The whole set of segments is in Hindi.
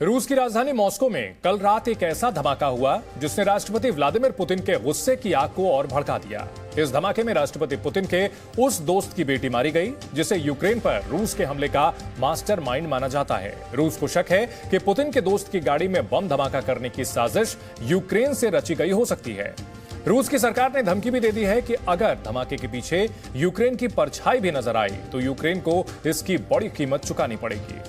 रूस की राजधानी मॉस्को में कल रात एक ऐसा धमाका हुआ जिसने राष्ट्रपति व्लादिमीर पुतिन के गुस्से की आग को और भड़का दिया। इस धमाके में राष्ट्रपति पुतिन के उस दोस्त की बेटी मारी गई जिसे यूक्रेन पर रूस के हमले का मास्टरमाइंड माना जाता है। रूस को शक है कि पुतिन के दोस्त की गाड़ी में बम धमाका करने की साजिश यूक्रेन से रची गई हो सकती है। रूस की सरकार ने धमकी भी दे दी है कि अगर धमाके के पीछे यूक्रेन की परछाई भी नजर आई तो यूक्रेन को इसकी बड़ी कीमत चुकानी पड़ेगी।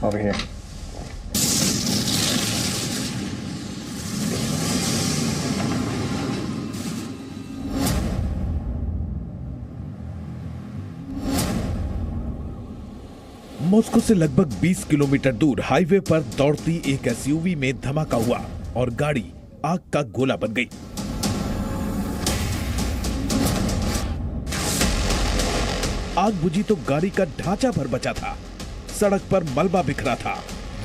Over here. मॉस्को से लगभग 20 किलोमीटर दूर हाईवे पर दौड़ती एक एसयूवी में धमाका हुआ और गाड़ी आग का गोला बन गई। आग बुझी तो गाड़ी का ढांचा भर बचा था। सड़क पर मलबा बिखरा था।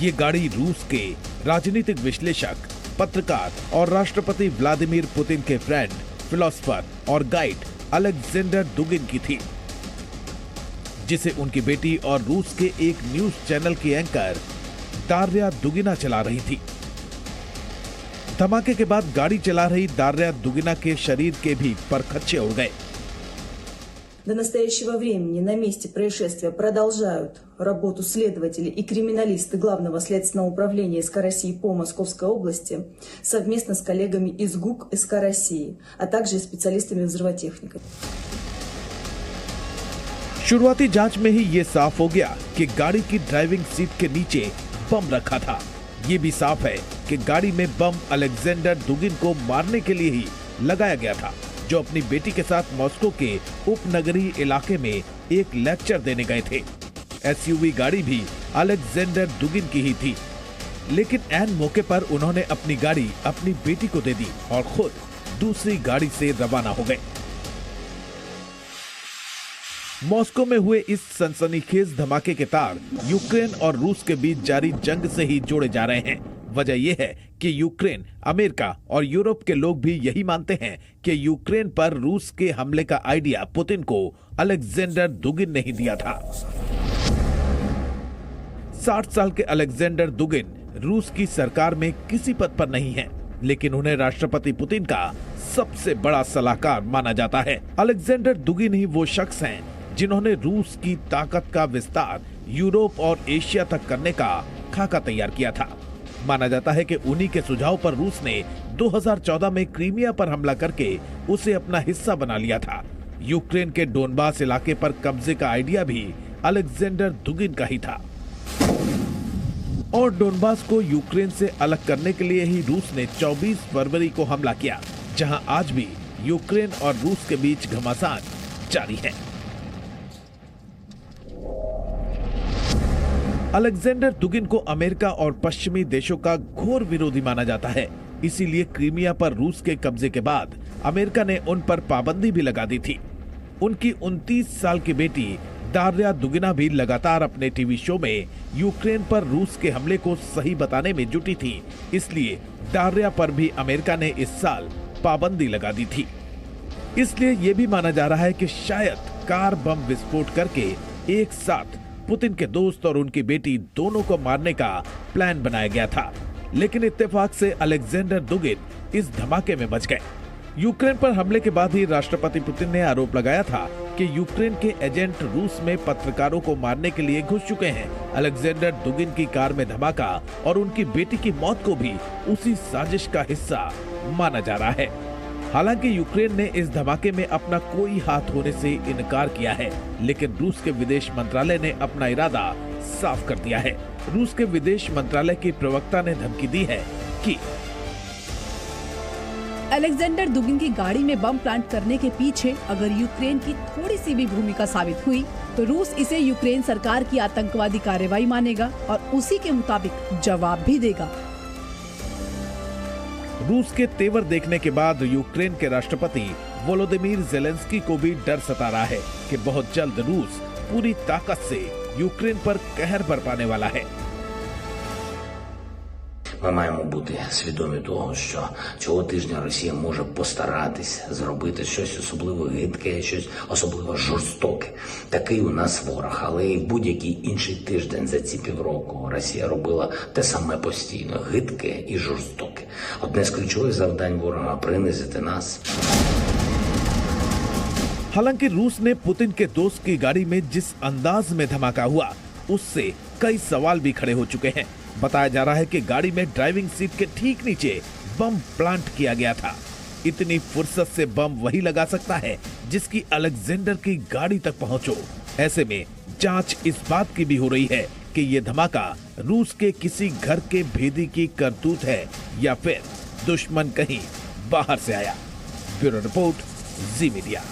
ये गाड़ी रूस के राजनीतिक विश्लेषक, पत्रकार और राष्ट्रपति व्लादिमीर पुतिन के फ्रेंड, फिलोसोफर और गाइड अलेक्जेंडर दुगिन की थी, जिसे उनकी बेटी और रूस के एक न्यूज चैनल की एंकर दार्या दुगिना चला रही थी। धमाके के बाद गाड़ी चला रही दार्या दुगिना के शरीर के भी परखच्चे उड़ गए। До настоящего времени на месте происшествия продолжают работу следователи и криминалисты Главного следственного управления СК России по Московской области совместно с коллегами из ГУК СК России, а также специалистами-взрывотехниками. शुरुआती जांच में ही ये साफ हो गया कि गाड़ी की ड्राइविंग सीट के नीचे बम रखा था। ये भी साफ है कि गाड़ी में बम अलेक्जेंडर दुगिन को मारने के लिए ही लगाया गया था, जो अपनी बेटी के साथ मॉस्को के उपनगरीय इलाके में एक लेक्चर देने गए थे। एसयूवी गाड़ी भी अलेक्जेंडर दुगिन की ही थी, लेकिन ऐन मौके पर उन्होंने अपनी गाड़ी अपनी बेटी को दे दी और खुद दूसरी गाड़ी से रवाना हो गए। मॉस्को में हुए इस सनसनीखेज धमाके के तार यूक्रेन और रूस के बीच जारी जंग से ही जोड़े जा रहे हैं। वजह यह है कि यूक्रेन, अमेरिका और यूरोप के लोग भी यही मानते हैं कि यूक्रेन पर रूस के हमले का आइडिया पुतिन को अलेक्जेंडर दुगिन ने ही दिया था। 60 साल के अलेक्जेंडर दुगिन रूस की सरकार में किसी पद पर नहीं हैं, लेकिन उन्हें राष्ट्रपति पुतिन का सबसे बड़ा सलाहकार माना जाता है। अलेक्जेंडर दुगिन ही वो शख्स हैं जिन्होंने रूस की ताकत का विस्तार यूरोप और एशिया तक करने का खाका तैयार किया था। माना जाता है कि उन्हीं के सुझाव पर रूस ने 2014 में क्रीमिया पर हमला करके उसे अपना हिस्सा बना लिया था। यूक्रेन के डोनबास इलाके पर कब्जे का आइडिया भी अलेक्जेंडर दुगिन का ही था और डोनबास को यूक्रेन से अलग करने के लिए ही रूस ने 24 फरवरी को हमला किया, जहां आज भी यूक्रेन और रूस के बीच घमासान जारी है। अलेक्जेंडर दुगिन को अमेरिका और पश्चिमी देशों का घोर विरोधी माना जाता है। इसीलिए क्रीमिया पर रूस के कब्जे के बाद अमेरिका ने उन पर पाबंदी भी लगा दी थी। उनकी 29 साल की बेटी दार्या दुगिना भी लगातार अपने टीवी शो में यूक्रेन पर रूस के हमले को सही बताने में जुटी थी। इसलिए दार्या पर भी अमेरिका ने इस साल पाबंदी लगा दी थी। इसलिए ये भी माना जा रहा है कि शायद कार बम विस्फोट करके एक साथ पुतिन के दोस्त और उनकी बेटी दोनों को मारने का प्लान बनाया गया था, लेकिन इत्तेफाक से अलेक्जेंडर दुगिन इस धमाके में बच गए। यूक्रेन पर हमले के बाद ही राष्ट्रपति पुतिन ने आरोप लगाया था कि यूक्रेन के एजेंट रूस में पत्रकारों को मारने के लिए घुस चुके हैं। अलेक्जेंडर दुगिन की कार में धमाका और उनकी बेटी की मौत को भी उसी साजिश का हिस्सा माना जा रहा है। हालांकि यूक्रेन ने इस धमाके में अपना कोई हाथ होने से इनकार किया है, लेकिन रूस के विदेश मंत्रालय ने अपना इरादा साफ कर दिया है। रूस के विदेश मंत्रालय की प्रवक्ता ने धमकी दी है कि अलेक्जेंडर दुगिन की गाड़ी में बम प्लांट करने के पीछे अगर यूक्रेन की थोड़ी सी भी भूमिका साबित हुई तो रूस इसे यूक्रेन सरकार की आतंकवादी कार्रवाई मानेगा और उसी के मुताबिक जवाब भी देगा। रूस के तेवर देखने के बाद यूक्रेन के राष्ट्रपति वोलोदिमीर ज़ेलेंस्की को भी डर सता रहा है कि बहुत जल्द रूस पूरी ताकत से यूक्रेन पर कहर बरपाने वाला है। Ми маємо бути свідомі того, що цього тижня Росія може постаратись зробити щось особливо гидке, щось особливо жорстоке. Такий у нас ворог, але і в будь-який інший тиждень за ці півроку Росія робила те саме постійно – гидке і жорстоке. Одне з ключових завдань ворога – принизити нас. हालांकि रूस ने पुतिन के दोस्त की गाड़ी में जिस अंदाज में धमाका हुआ, उससे कई सवाल भी खड़े हो चुके हैं। बताया जा रहा है कि गाड़ी में ड्राइविंग सीट के ठीक नीचे बम प्लांट किया गया था। इतनी फुर्सत से बम वही लगा सकता है जिसकी अलेक्जेंडर की गाड़ी तक पहुंचो। ऐसे में जांच इस बात की भी हो रही है कि ये धमाका रूस के किसी घर के भेदी की करतूत है या फिर दुश्मन कहीं बाहर से आया। ब्यूरो रिपोर्ट, जी मीडिया।